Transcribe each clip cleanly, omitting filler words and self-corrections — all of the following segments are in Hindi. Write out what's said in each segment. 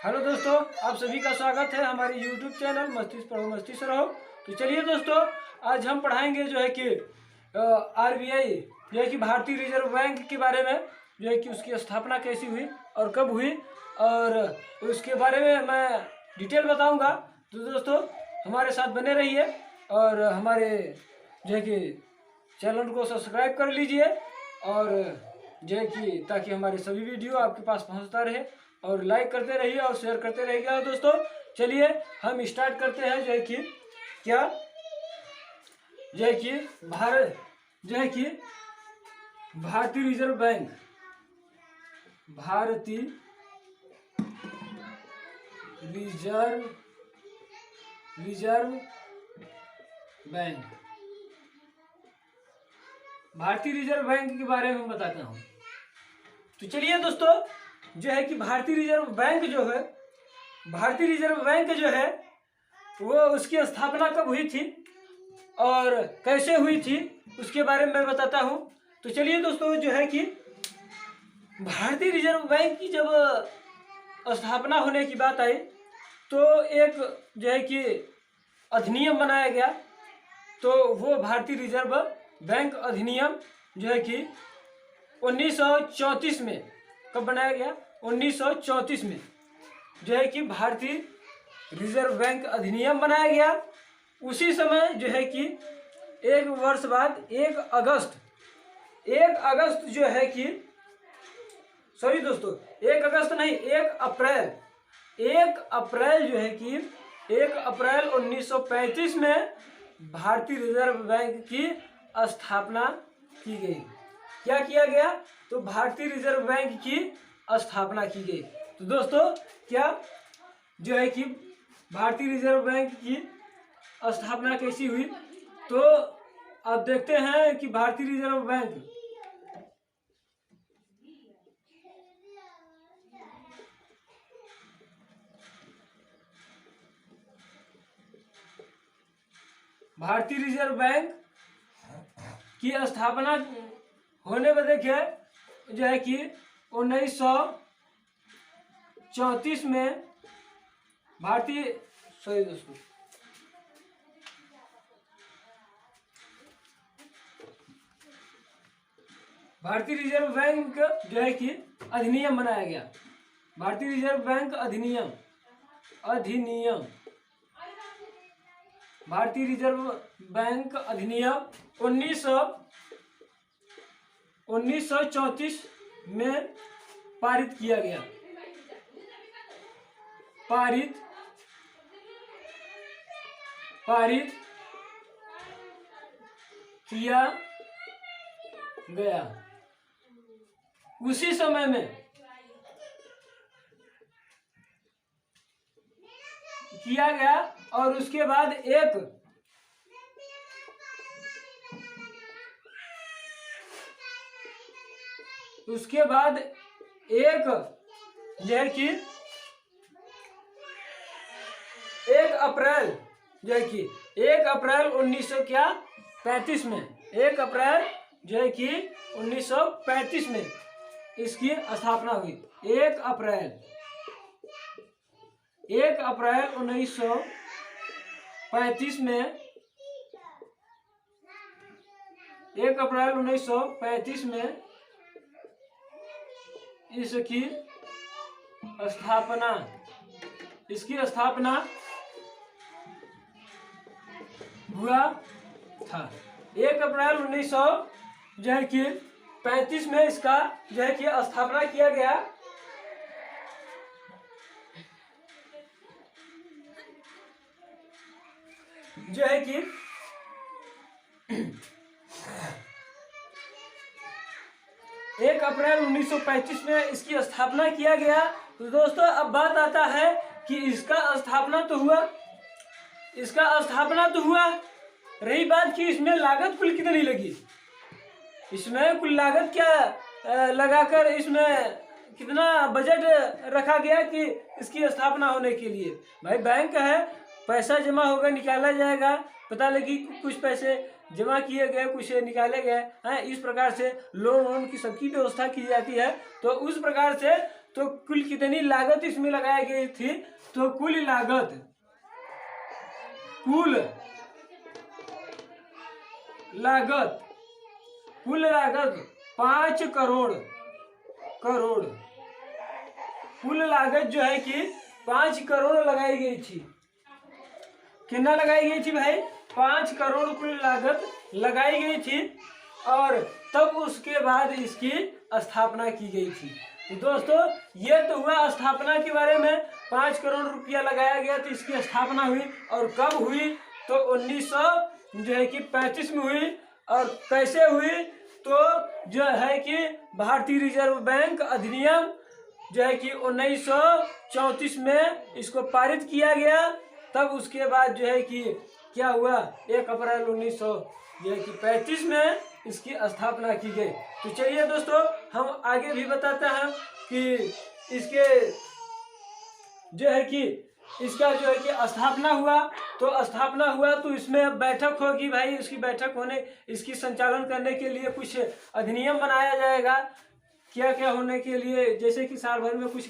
हेलो दोस्तों, आप सभी का स्वागत है हमारे यूट्यूब चैनल मस्ती से पढ़ो मस्ती से रहो। तो चलिए दोस्तों, आज हम पढ़ाएंगे जो है कि आरबीआई जो है कि भारतीय रिजर्व बैंक के बारे में, जो है कि उसकी स्थापना कैसी हुई और कब हुई, और उसके बारे में मैं डिटेल बताऊंगा। तो दोस्तों हमारे साथ बने रहिए और हमारे जो है कि चैनल को सब्सक्राइब कर लीजिए, और जो है कि ताकि हमारे सभी वीडियो आपके पास पहुंचता रहे, और लाइक करते रहिए और शेयर करते रहिएगा। दोस्तों चलिए हम स्टार्ट करते हैं। जो है कि क्या जो है कि भारतीय रिजर्व बैंक, भारतीय रिजर्व बैंक, भारतीय रिजर्व बैंक के बारे में बताता हूँ। तो चलिए दोस्तों, जो है कि भारतीय रिजर्व बैंक जो है वो उसकी स्थापना कब हुई थी और कैसे हुई थी, उसके बारे में मैं बताता हूँ। तो चलिए दोस्तों, जो है कि भारतीय रिजर्व बैंक की जब स्थापना होने की बात आई तो एक जो है कि अधिनियम बनाया गया। तो वो भारतीय रिजर्व बैंक अधिनियम जो है कि 1934 में कब बनाया गया? 1934 में जो है कि भारतीय रिजर्व बैंक अधिनियम बनाया गया। उसी समय जो है कि एक वर्ष बाद 1 अगस्त जो है कि सॉरी दोस्तों, 1 अगस्त नहीं, 1 अप्रैल जो है कि 1 अप्रैल 1935 में भारतीय रिजर्व बैंक की स्थापना की गई। क्या किया गया? तो भारतीय रिजर्व बैंक की स्थापना की गई। तो दोस्तों क्या जो है कि भारतीय रिजर्व बैंक की स्थापना कैसी हुई, तो अब देखते हैं कि भारतीय रिजर्व बैंक की स्थापना होने में देखिए जो है कि 1934 में भारतीय रिजर्व बैंक जो है कि अधिनियम बनाया गया। भारतीय रिजर्व बैंक अधिनियम भारतीय रिजर्व बैंक अधिनियम 1934 में पारित किया गया। पारित किया गया। उसी समय में किया गया, और उसके बाद एक जो है कि 1 अप्रैल जो है कि 1 अप्रैल 1935 में 1 अप्रैल जो है कि 1935 में इसकी स्थापना हुई। 1 अप्रैल 1935 में 1 अप्रैल 1935 में इसकी स्थापना हुआ था। 1 अप्रैल 1935 में इसका जो है कि स्थापना किया गया। जो है कि 1 अप्रैल 1935 में इसकी स्थापना किया गया। तो दोस्तों अब बात आता है कि इसका स्थापना तो हुआ, रही बात कि इसमें लागत कुल कितनी लगी, इसमें कुल लागत क्या लगाकर इसमें कितना बजट रखा गया कि इसकी स्थापना होने के लिए। भाई बैंक है, पैसा जमा होगा, निकाला जाएगा, पता लगी कुछ पैसे जमा किए गए, कुछ निकाले गए हैं। इस प्रकार से लोन की सबकी व्यवस्था की जाती है। तो उस प्रकार से तो कुल कितनी लागत इसमें लगाई गई थी? तो कुल लागत 5 करोड़ कुल लागत जो है कि 5 करोड़ लगाई गई थी। कितना लगाई गई थी भाई? 5 करोड़ कुल लागत लगाई गई थी और तब उसके बाद इसकी स्थापना की गई थी। तो दोस्तों ये तो हुआ स्थापना के बारे में। 5 करोड़ रुपया लगाया गया तो इसकी स्थापना हुई। और कब हुई? तो 1935 में हुई। और कैसे हुई? तो जो है कि भारतीय रिजर्व बैंक अधिनियम जो है कि 1934 में इसको पारित किया गया। तब उसके बाद जो है कि क्या हुआ? 1 अप्रैल 1935 में इसकी स्थापना की गई। तो चलिए दोस्तों हम आगे भी बताते हैं कि इसके जो है कि इसका जो है कि स्थापना हुआ। तो स्थापना हुआ तो इसमें बैठक होगी भाई। इसकी बैठक होने, इसकी संचालन करने के लिए कुछ अधिनियम बनाया जाएगा। क्या क्या होने के लिए, जैसे कि साल भर में कुछ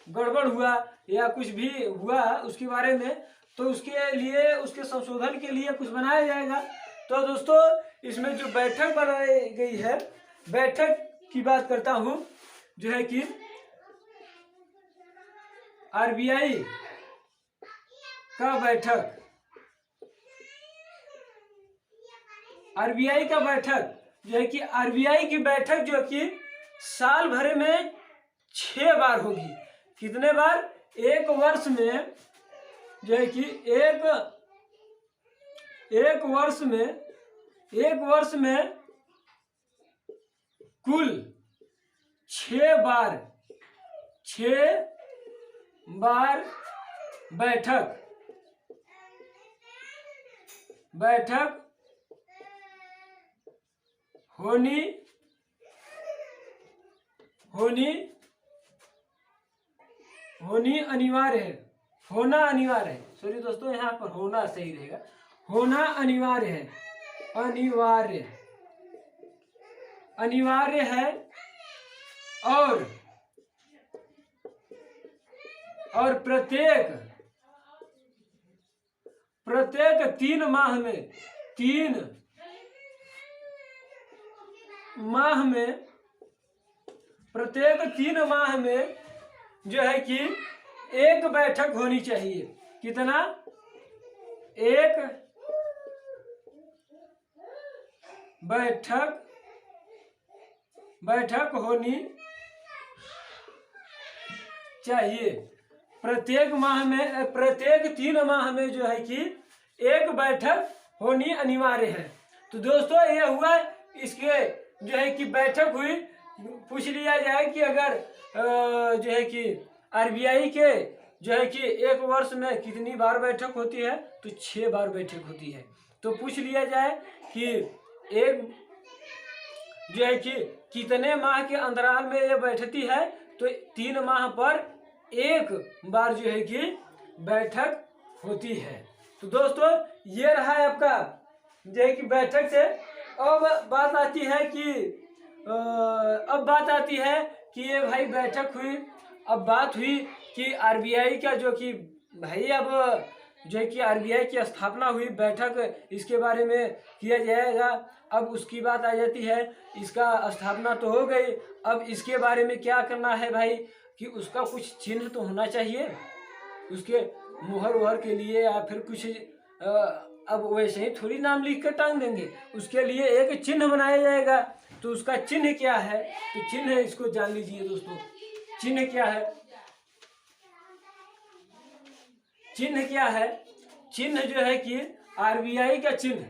गड़बड़ हुआ या कुछ भी हुआ उसके बारे में, तो उसके लिए, उसके संशोधन के लिए कुछ बनाया जाएगा। तो दोस्तों इसमें जो बैठक बनाई गई है, बैठक की बात करता हूं, जो है कि आरबीआई का बैठक, आरबीआई का बैठक जो है कि आरबीआई की बैठक जो कि साल भर में 6 बार होगी। कितने बार? एक वर्ष में जो है कि एक वर्ष में कुल 6 बार बैठक होनी अनिवार्य है। होना अनिवार्य है। सॉरी दोस्तों, यहाँ पर होना सही रहेगा। होना अनिवार्य है। अनिवार्य है। और प्रत्येक 3 माह में, 3 माह में, प्रत्येक 3 माह में जो है कि एक बैठक होनी चाहिए। कितना? एक बैठक होनी चाहिए। प्रत्येक माह में, प्रत्येक 3 माह में जो है कि एक बैठक होनी अनिवार्य है। तो दोस्तों ये हुआ, इसके जो है कि बैठक हुई। पूछ लिया जाए कि अगर जो है कि आरबीआई के जो है कि एक वर्ष में कितनी बार बैठक होती है? तो 6 बार बैठक होती है। तो पूछ लिया जाए कि एक जो है कि कितने माह के अंतराल में ये बैठती है? तो 3 माह पर एक बार जो है कि बैठक होती है। तो दोस्तों ये रहा है आपका जो है कि बैठक से। अब बात आती है कि ये भाई बैठक हुई। अब बात हुई कि आरबीआई का जो कि भाई अब जो है कि आरबीआई की स्थापना हुई, बैठक इसके बारे में किया जाएगा। अब उसकी बात आ जाती है, इसका स्थापना तो हो गई, अब इसके बारे में क्या करना है भाई? कि उसका कुछ चिन्ह तो होना चाहिए, उसके मुहर वुहर के लिए, या फिर कुछ अब वैसे ही थोड़ी नाम लिख कर टांग देंगे। उसके लिए एक चिन्ह बनाया जाएगा। तो उसका चिन्ह क्या है? तो चिन्ह इसको जान लीजिए दोस्तों। चिन्ह क्या है? चिन्ह क्या है? चिन्ह जो है कि आरबीआई का चिन्ह,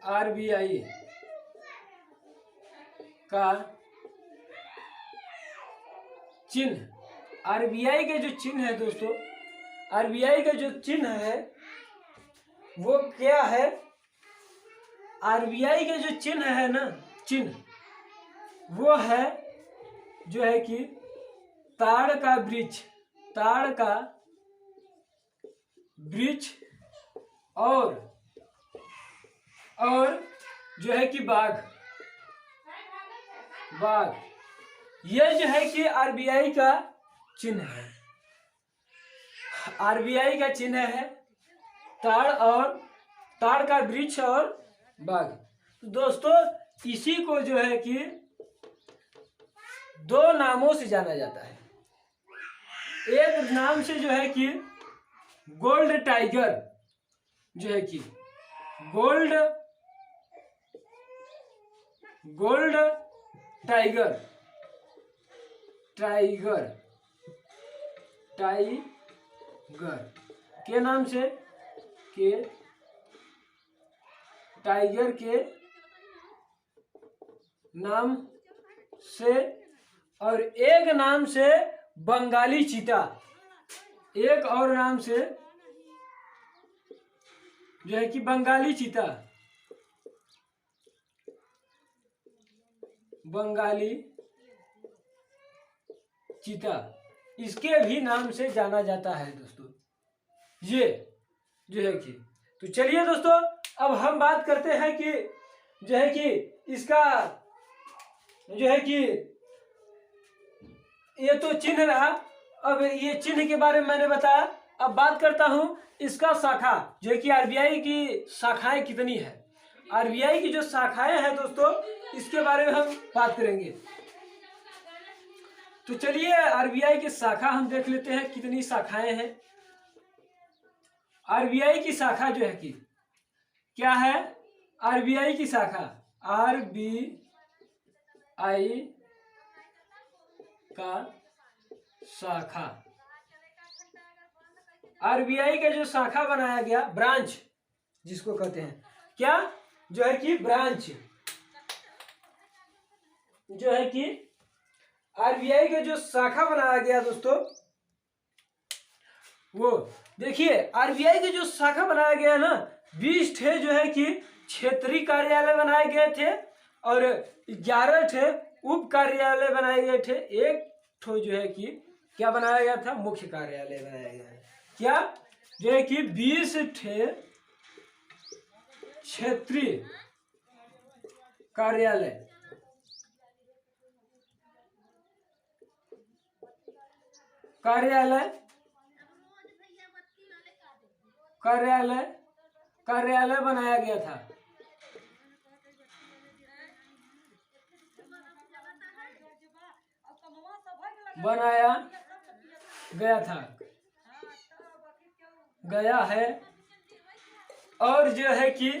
आरबीआई का चिन्ह, आरबीआई के जो चिन्ह है दोस्तों, आरबीआई का जो चिन्ह है वो क्या है? आरबीआई के जो चिन्ह है ना, चिन्ह वो है जो है कि ताड़ का वृक्ष, ताड़ का वृक्ष और जो है कि बाघ, ये जो है कि आरबीआई का चिन्ह है। आरबीआई का चिन्ह है ताड़ का वृक्ष और बाघ। तो दोस्तों इसी को जो है कि दो नामों से जाना जाता है। एक नाम से जो है कि गोल्ड टाइगर, जो है कि गोल्ड टाइगर के नाम से, के टाइगर के नाम से, और एक नाम से बंगाली चीता, एक और नाम से जो है कि बंगाली चीता, इसके भी नाम से जाना जाता है दोस्तों, ये जो है कि। तो चलिए दोस्तों अब हम बात करते हैं कि जो है कि इसका जो है कि ये तो चिन्ह रहा। अब ये चिन्ह के बारे में मैंने बताया। अब बात करता हूं इसका शाखा, जो है कि आरबीआई की शाखाएं कितनी है। आरबीआई की जो शाखाएं हैं दोस्तों, इसके बारे में हम बात करेंगे। तो चलिए आरबीआई की शाखा हम देख लेते हैं कितनी शाखाएं हैं। आरबीआई की शाखा जो है कि क्या है, आरबीआई की शाखा, आरबीआई का शाखा, आरबीआई का जो शाखा बनाया गया, ब्रांच जिसको कहते हैं, क्या जो है कि ब्रांच, जो है कि आरबीआई का जो शाखा बनाया गया दोस्तों, वो देखिए आरबीआई के जो शाखा बनाया गया है ना, 20 ठे जो है कि क्षेत्रीय कार्यालय बनाए गए थे और 11 ठे उप कार्यालय बनाए गए थे। एक ठो जो है कि क्या बनाया गया था, मुख्य कार्यालय बनाया गया है। क्या जो है कि 20 ठे क्षेत्रीय कार्यालय बनाया गया था। गया है और जो है कि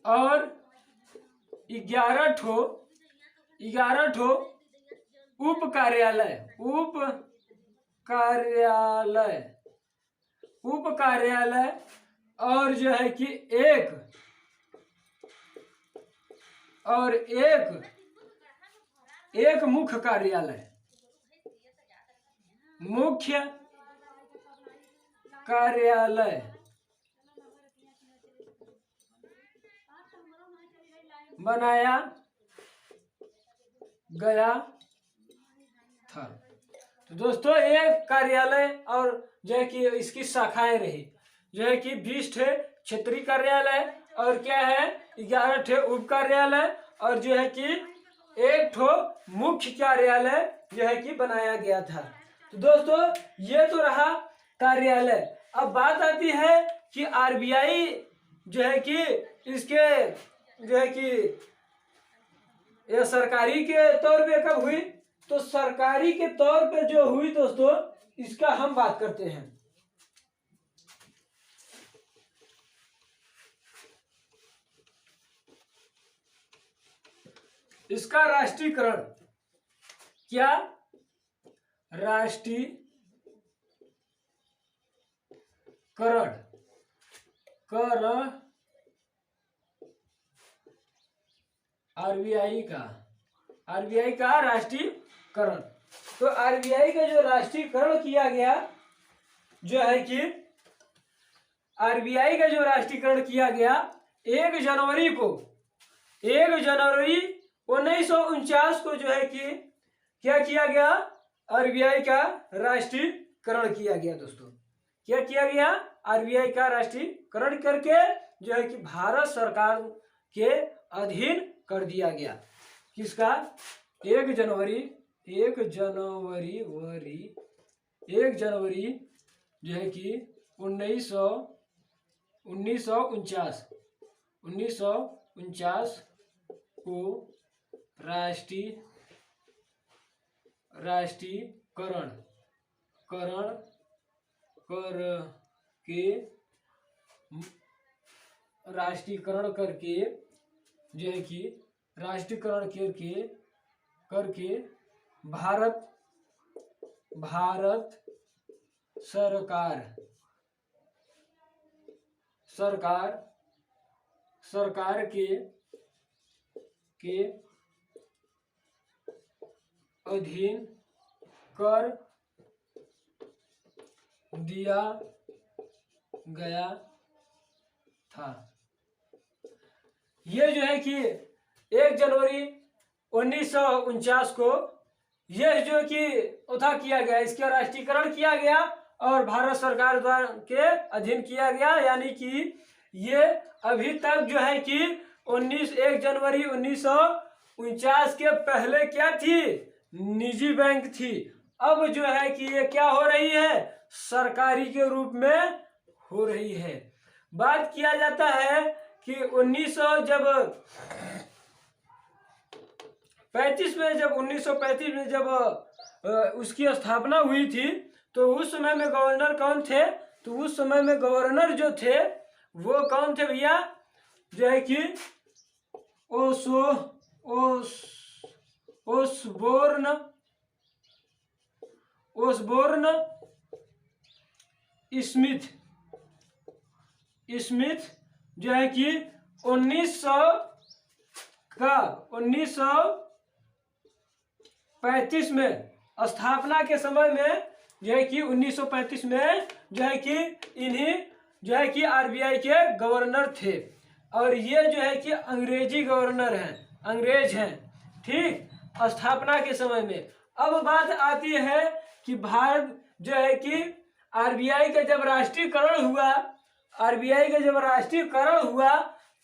और 11 ठो उप कार्यालय और जो है कि एक मुख्य कार्यालय बनाया गया था। तो दोस्तों एक कार्यालय और जो है कि इसकी शाखाएं रही, जो है कि 20 ठे क्षेत्रीय कार्यालय और क्या है 11 ठे उप कार्यालय और जो है कि एक ठो मुख्य कार्यालय जो है कि बनाया गया था। तो दोस्तों ये तो रहा कार्यालय। अब बात आती है कि आरबीआई जो है कि इसके जो है कि यह सरकारी के तौर पे कब हुई, तो सरकारी के तौर पे जो हुई दोस्तों, इसका हम बात करते हैं। इसका राष्ट्रीयकरण, क्या राष्ट्रीयकरण आरबीआई का राष्ट्रीयकरण। तो आरबीआई का जो राष्ट्रीयकरण किया गया, जो है कि आरबीआई का जो राष्ट्रीयकरण किया गया 1 जनवरी 1949 को जो है कि क्या किया गया, आरबीआई का राष्ट्रीयकरण किया गया दोस्तों। क्या किया गया, आरबीआई का राष्ट्रीयकरण करके जो है कि भारत सरकार के अधीन कर दिया गया। किसका? 1 जनवरी 1 जनवरी जो है कि 1949 को राष्ट्रीयकरण करके जो है कि राष्ट्रीयकरण करके भारत सरकार के अधीन कर दिया गया था। ये जो है कि 1 जनवरी 1949 को यह जो कि उठा किया गया, इसका राष्ट्रीयकरण किया गया और भारत सरकार द्वारा के अधीन किया गया। यानी कि ये अभी तक जो है कि 1 जनवरी 1949 के पहले क्या थी? निजी बैंक थी। अब जो है कि ये क्या हो रही है? सरकारी के रूप में हो रही है। बात किया जाता है कि 1935 में जब उसकी स्थापना हुई थी तो उस समय में गवर्नर कौन थे? तो उस समय में गवर्नर जो थे वो कौन थे भैया? जो है कि ओसबोर्न स्मिथ जो है कि 1935 में स्थापना के समय में जो है कि 1935 में जो है कि इन्हीं जो है कि आरबीआई के गवर्नर थे और ये जो है कि अंग्रेजी गवर्नर हैं, अंग्रेज हैं। ठीक, स्थापना के समय में। अब बात आती है कि भारत जो है कि आरबीआई का जब राष्ट्रीयकरण हुआ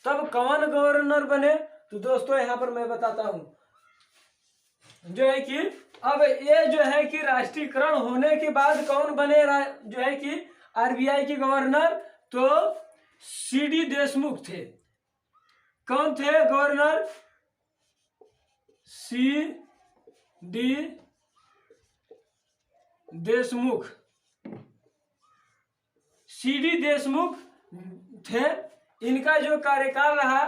तब कौन गवर्नर बने? तो दोस्तों यहाँ पर मैं बताता हूँ जो है कि अब ये जो है कि राष्ट्रीयकरण होने के बाद कौन बने जो है कि आरबीआई के गवर्नर? तो सीडी देशमुख थे। कौन थे गवर्नर? सीडी देशमुख थे। इनका जो कार्यकाल रहा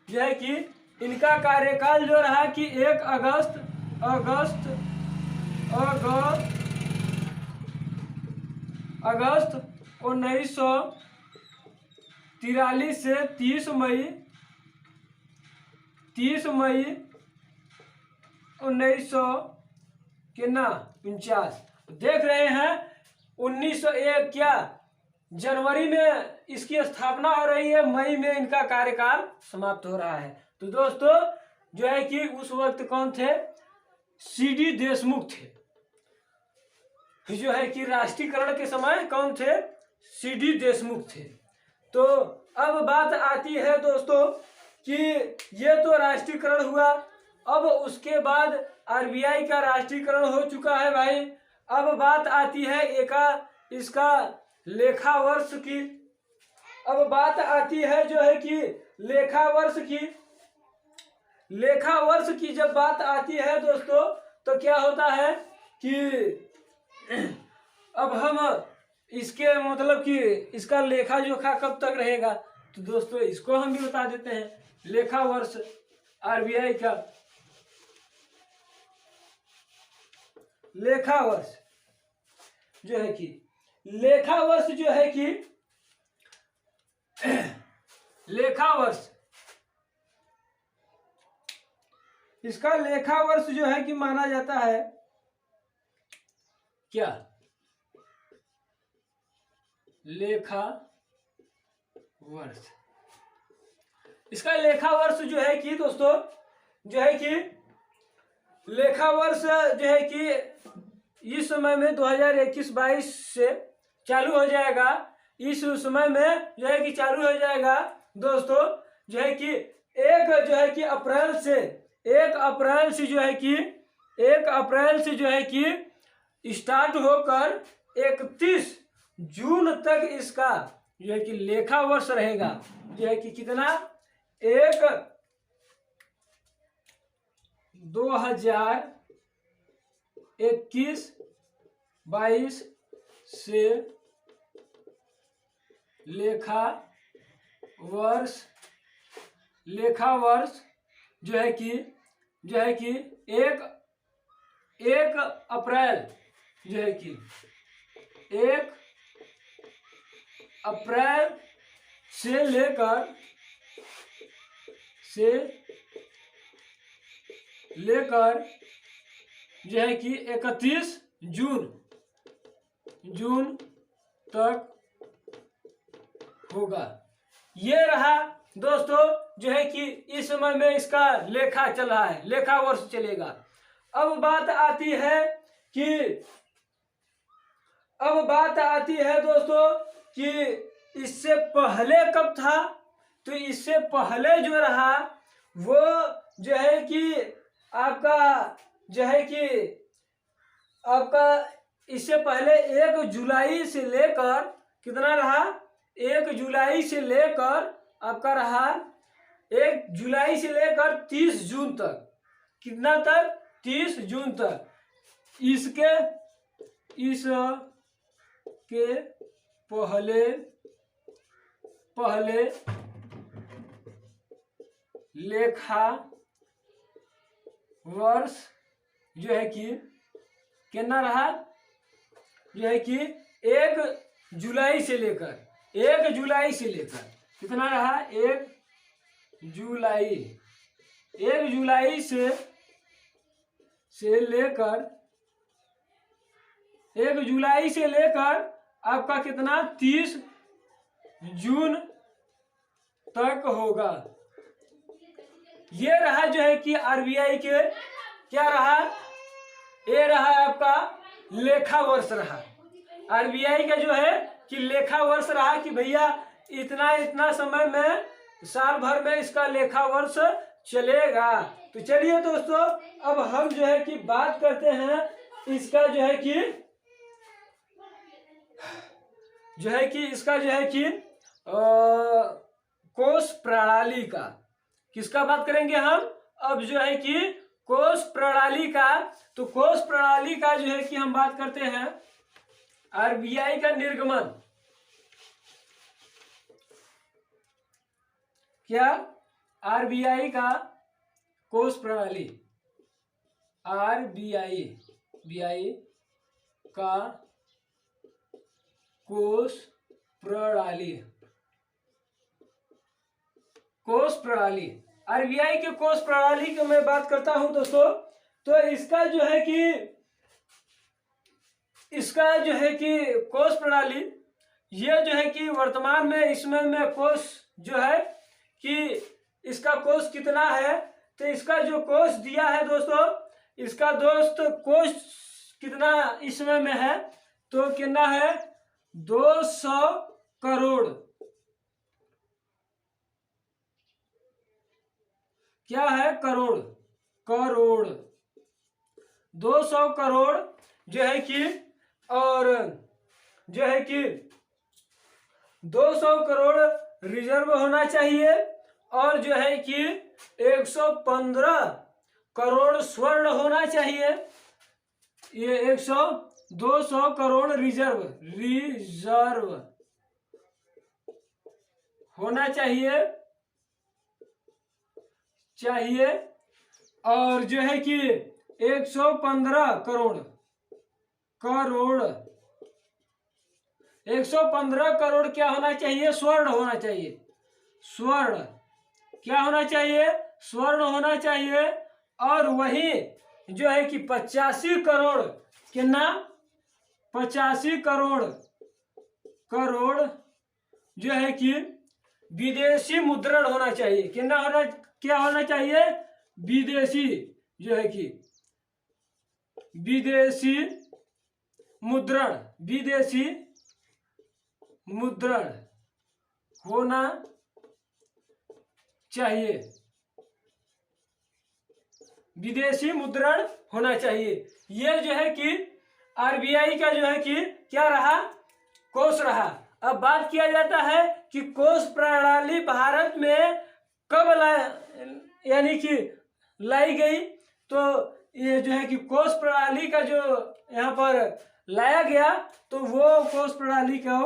जो है कि इनका कार्यकाल जो रहा कि 1 अगस्त 1943 से 30 मई 1949। देख रहे हैं 1901 क्या जनवरी में इसकी स्थापना हो रही है, मई में इनका कार्यकाल समाप्त हो रहा है। तो दोस्तों जो है कि उस वक्त कौन थे? सीडी देशमुख थे। जो है कि राष्ट्रीयकरण के समय कौन थे? सीडी देशमुख थे। तो अब बात आती है दोस्तों कि ये तो राष्ट्रीयकरण हुआ। अब उसके बाद आरबीआई का राष्ट्रीयकरण हो चुका है भाई। अब बात आती है इसका लेखा वर्ष की। अब बात आती है जो है कि लेखा वर्ष की जब बात आती है दोस्तों तो क्या होता है कि अब हम इसके मतलब कि इसका लेखा जोखा कब तक रहेगा? तो दोस्तों इसको हम भी बता देते हैं। लेखा वर्ष आरबीआई का लेखा वर्ष जो है कि लेखा वर्ष इसका लेखा वर्ष जो है कि माना जाता है क्या? लेखा वर्ष। इसका लेखा वर्ष जो है कि दोस्तों जो है कि लेखा वर्ष जो है कि इस समय में 2021-22 से चालू हो जाएगा। इस समय में जो है कि चालू हो जाएगा दोस्तों जो है कि एक जो है कि अप्रैल से 1 अप्रैल से जो है कि 1 अप्रैल से जो है कि स्टार्ट होकर 31 जून तक इसका जो है कि लेखा वर्ष रहेगा। जो है कि कितना, 2021-22 से लेखा वर्ष जो है कि 1 अप्रैल जो है कि 1 अप्रैल से लेकर जो है कि 31 जून तक होगा। ये रहा दोस्तों जो है कि इस समय में इसका लेखा चल रहा है, लेखा वर्ष चलेगा। अब बात आती है दोस्तों कि इससे पहले कब था। तो इससे पहले जो रहा वो जो है कि आपका इससे पहले 1 जुलाई से लेकर कितना रहा, 1 जुलाई से लेकर आपका रहा 1 जुलाई से लेकर 30 जून तक। कितना तक, 30 जून तक। इसके पहले लेखा वर्ष जो है कि कितना रहा, जो है कि 1 जुलाई से लेकर कितना रहा, 1 जुलाई से लेकर आपका कितना, 30 जून तक होगा। ये रहा जो है कि आरबीआई के क्या रहा, ये रहा आपका लेखा वर्ष रहा। आरबीआई का जो है कि लेखा वर्ष रहा कि भैया इतना समय में साल भर में इसका लेखा वर्ष चलेगा। तो चलिए दोस्तों अब हम जो है कि बात करते हैं इसका कोष प्रणाली का। किसका बात करेंगे हम अब, जो है कि कोष प्रणाली का। तो कोष प्रणाली का जो है कि हम बात करते हैं आरबीआई का निर्गमन। क्या, आरबीआई का कोष प्रणाली, आरबीआई का कोष आरबीआई के कोष प्रणाली की मैं बात करता हूं दोस्तों। तो इसका जो है कि कोष प्रणाली, ये जो है कि वर्तमान में इसमें कोष जो है कि इसका कोष कितना है। तो इसका जो कोष दिया है दोस्तों, इसका कोष कितना इसमें में है, तो कितना है, 200 करोड़। क्या है, करोड़ 200 करोड़ जो है कि, और जो है कि 200 करोड़ रिजर्व होना चाहिए, और जो है कि 115 करोड़ स्वर्ण होना चाहिए। ये 200 करोड़ रिजर्व होना चाहिए, और जो है कि 115 करोड़ 115 करोड़ क्या होना चाहिए, स्वर्ण होना चाहिए। स्वर्ण क्या होना चाहिए, स्वर्ण होना चाहिए। और वही जो है कि 85 करोड़, कितना, 85 करोड़ जो है कि विदेशी मुद्रण होना चाहिए। क्या होना चाहिए, विदेशी जो है कि विदेशी मुद्रण होना चाहिए। विदेशी मुद्रण होना चाहिए। ये जो है कि आरबीआई का जो है कि क्या रहा, कोष रहा। अब बात किया जाता है कि कोष प्रणाली भारत में कब यानी कि लाई गई। तो ये जो है कि कोष प्रणाली का जो यहाँ पर लाया गया, तो वो कोष प्रणाली का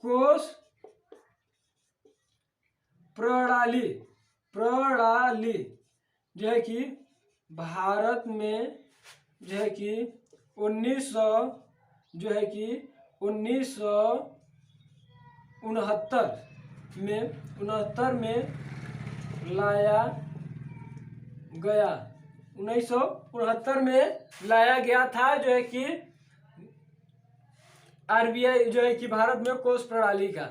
कोष प्रणाली जो है कि भारत में जो है कि 1969 में लाया गया। 1969 में लाया गया था जो है कि आरबीआई जो है कि भारत में कोष प्रणाली का।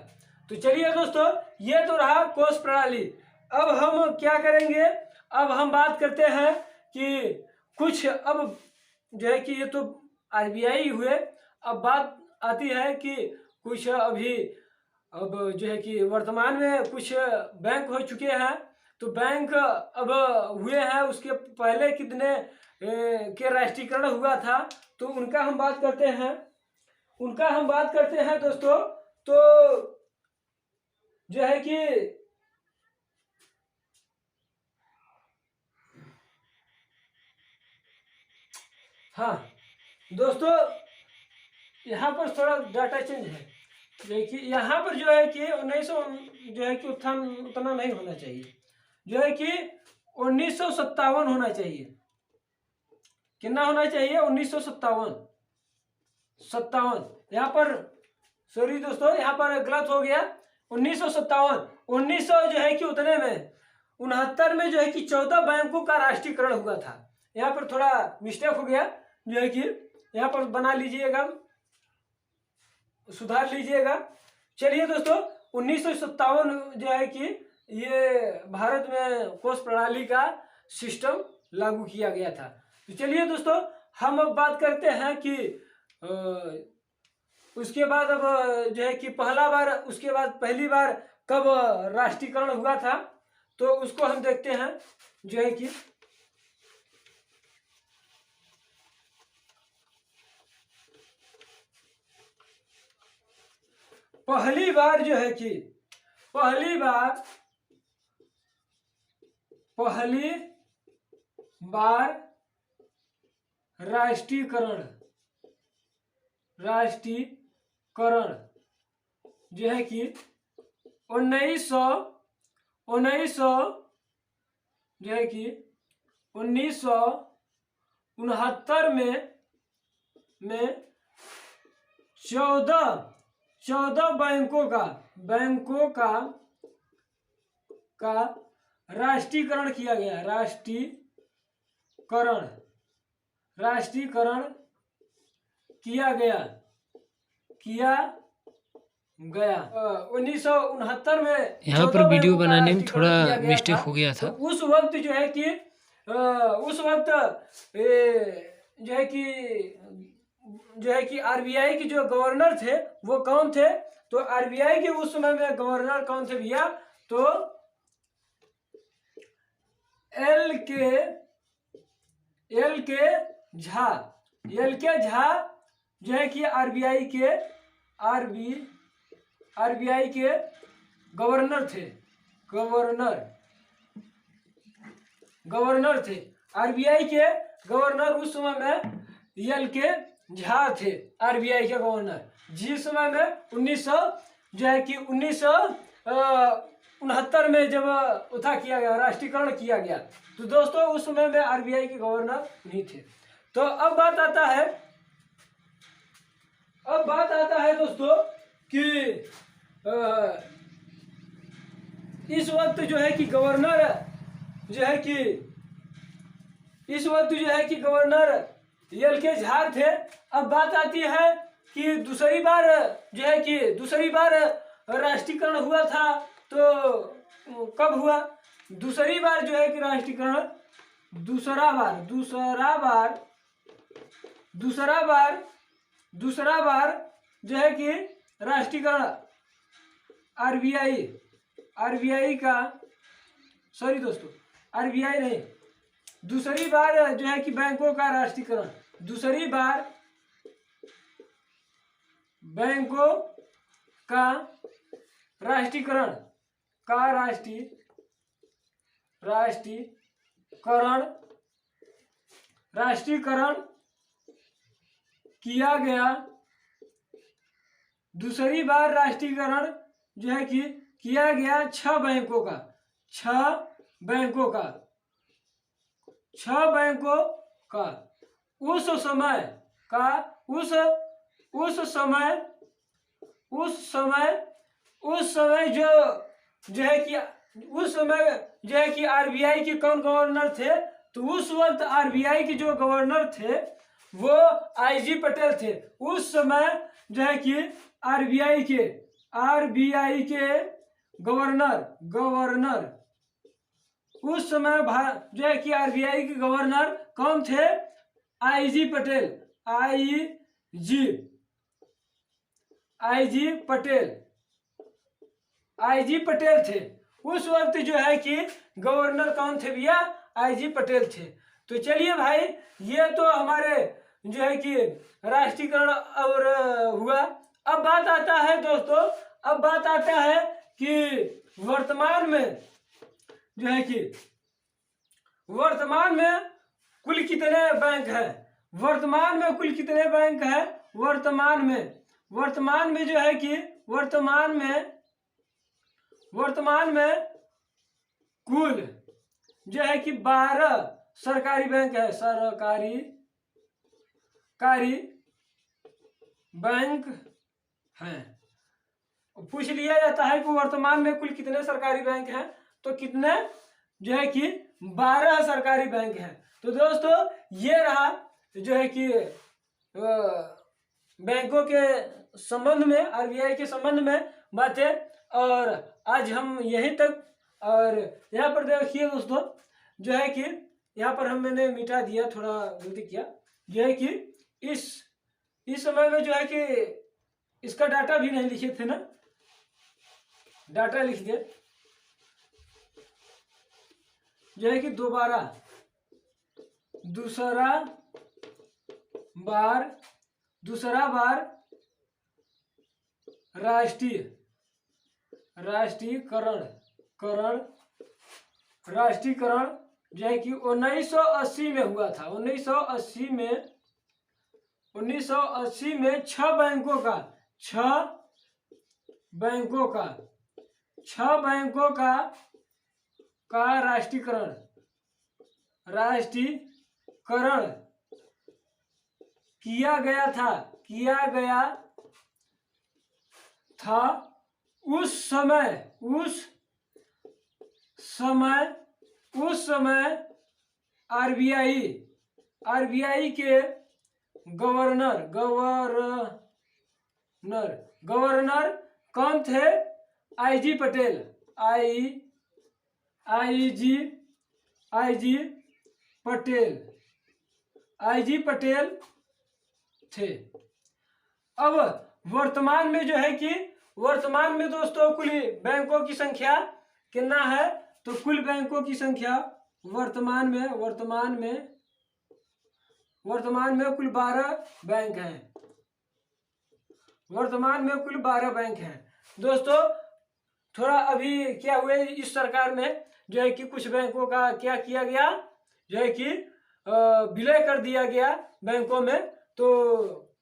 तो चलिए दोस्तों, ये तो रहा कोष प्रणाली। अब हम क्या करेंगे, अब हम बात करते हैं कि कुछ, अब जो है कि ये तो आरबीआई हुए, अब बात आती है कि कुछ अभी अब जो है कि वर्तमान में कुछ बैंक हो चुके हैं। तो बैंक अब हुए हैं, उसके पहले कितने के राष्ट्रीयकरण हुआ था, तो उनका हम बात करते हैं दोस्तों। तो जो है कि हाँ दोस्तों, यहाँ पर थोड़ा डाटा चेंज है। देखिए यहाँ पर जो है कि 1900 जो है कि उत्थान उतना नहीं होना चाहिए, जो है कि 1957 होना चाहिए। कितना होना चाहिए, 1957। यहाँ पर सॉरी दोस्तों, यहाँ पर गलत हो गया। 1957, 1900 जो है कि उतने में 69 में जो है कि 14 बैंकों का राष्ट्रीयकरण हुआ था। यहाँ पर थोड़ा मिस्टेक हो गया, जो है कि यहाँ पर बना लीजिएगा, सुधार लीजिएगा। चलिए दोस्तों, 1957 जो है कि ये भारत में कोष प्रणाली का सिस्टम लागू किया गया था। तो चलिए दोस्तों, हम अब बात करते हैं कि उसके बाद अब जो है कि पहली बार कब राष्ट्रीयकरण हुआ था, तो उसको हम देखते हैं। जो है कि पहली बार जो है कि पहली बार राष्ट्रीयकरण जो है कि 1969 जो है कि 1969 में 14 बैंकों का राष्ट्रीयकरण किया गया। राष्ट्रीयकरण किया गया 1969 में। यहाँ पर वीडियो बनाने में थोड़ा मिस्टेक हो गया था। तो उस वक्त जो है कि जो है कि आरबीआई के जो गवर्नर थे वो कौन थे, तो आरबीआई के उस समय में गवर्नर कौन थे भैया, तो एल के झा जो है कि आरबीआई के गवर्नर थे। आरबीआई के गवर्नर उस समय में एल के झा थे, आरबीआई के गवर्नर। जिस समय में 1969 में जब उठा किया गया, राष्ट्रीयकरण किया गया, तो दोस्तों उस समय में आरबीआई के गवर्नर नहीं थे। तो अब बात आता है दोस्तों कि इस वक्त जो है कि गवर्नर एल के झा थे। अब बात आती है कि दूसरी बार राष्ट्रीयकरण हुआ था, तो कब हुआ। दूसरी बार जो है कि राष्ट्रीयकरण दूसरा बार जो है कि राष्ट्रीयकरण आरबीआई का, सॉरी दोस्तों, आरबीआई नहीं, दूसरी बार जो है कि बैंकों का राष्ट्रीयकरण, दूसरी बार बैंकों का राष्ट्रीयकरण राष्ट्रीयकरण किया गया। दूसरी बार राष्ट्रीयकरण जो है कि किया गया 6 बैंकों का, 6 बैंकों का उस समय जो है कि आरबीआई के कौन गवर्नर थे, तो उस वक्त आरबीआई के जो गवर्नर थे वो आईजी पटेल थे। उस समय जो है कि आरबीआई के गवर्नर उस समय जो है कि आरबीआई के गवर्नर कौन थे? आईजी पटेल थे। उस वक्त जो है कि गवर्नर कौन थे भैया? आईजी पटेल थे। तो चलिए भाई, ये तो हमारे जो है कि राष्ट्रीयकरण और हुआ। अब बात आता है दोस्तों, कि वर्तमान में जो है कि वर्तमान में कुल कितने बैंक हैं? वर्तमान में कुल कितने बैंक हैं? वर्तमान में जो है कि वर्तमान में कुल जो है कि 12 सरकारी बैंक है। सरकारी बैंक हैं। पूछ लिया जाता है कि वर्तमान में कुल कितने सरकारी बैंक हैं, तो कितने जो है कि 12 सरकारी बैंक हैं। तो दोस्तों ये रहा जो है कि बैंकों के संबंध में, आरबीआई के संबंध में बातें, और आज हम यहीं तक। और यहाँ पर देखिए दोस्तों, जो है कि यहाँ पर मैंने मिटा दिया, थोड़ा गलती किया। जो है कि इस समय में जो है कि इसका डाटा भी नहीं लिखे थे ना, डाटा लिख दिया। जो है कि दूसरा बार राष्ट्रीयकरण जो है कि 1980 में हुआ था। 1980 में 6 बैंकों का राष्ट्रीयकरण किया गया था। उस समय आरबीआई के गवर्नर कौन थे? आईजी पटेल थे। अब वर्तमान में जो है कि वर्तमान में दोस्तों कुल बैंकों की संख्या कितना है? तो कुल बैंकों की संख्या वर्तमान में कुल 12 बैंक हैं। वर्तमान में कुल 12 बैंक हैं दोस्तों। थोड़ा अभी क्या हुए इस सरकार में, जो है कि कुछ बैंकों का क्या किया गया, जो है कि विलय कर दिया गया बैंकों में। तो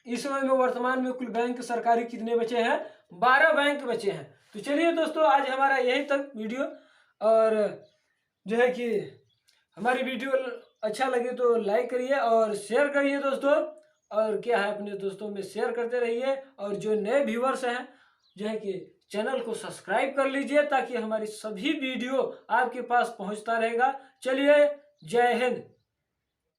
इस समय में वर्तमान में कुल बैंक सरकारी कितने बचे हैं? 12 बैंक बचे हैं। तो चलिए दोस्तों, आज हमारा यही तक वीडियो। और जो है कि हमारी वीडियो अच्छा लगे तो लाइक करिए और शेयर करिए दोस्तों। और क्या है, अपने दोस्तों में शेयर करते रहिए। और जो नए व्यूवर्स हैं, जो है कि चैनल को सब्सक्राइब कर लीजिए, ताकि हमारी सभी वीडियो आपके पास पहुंचता रहेगा। चलिए, जय हिंद।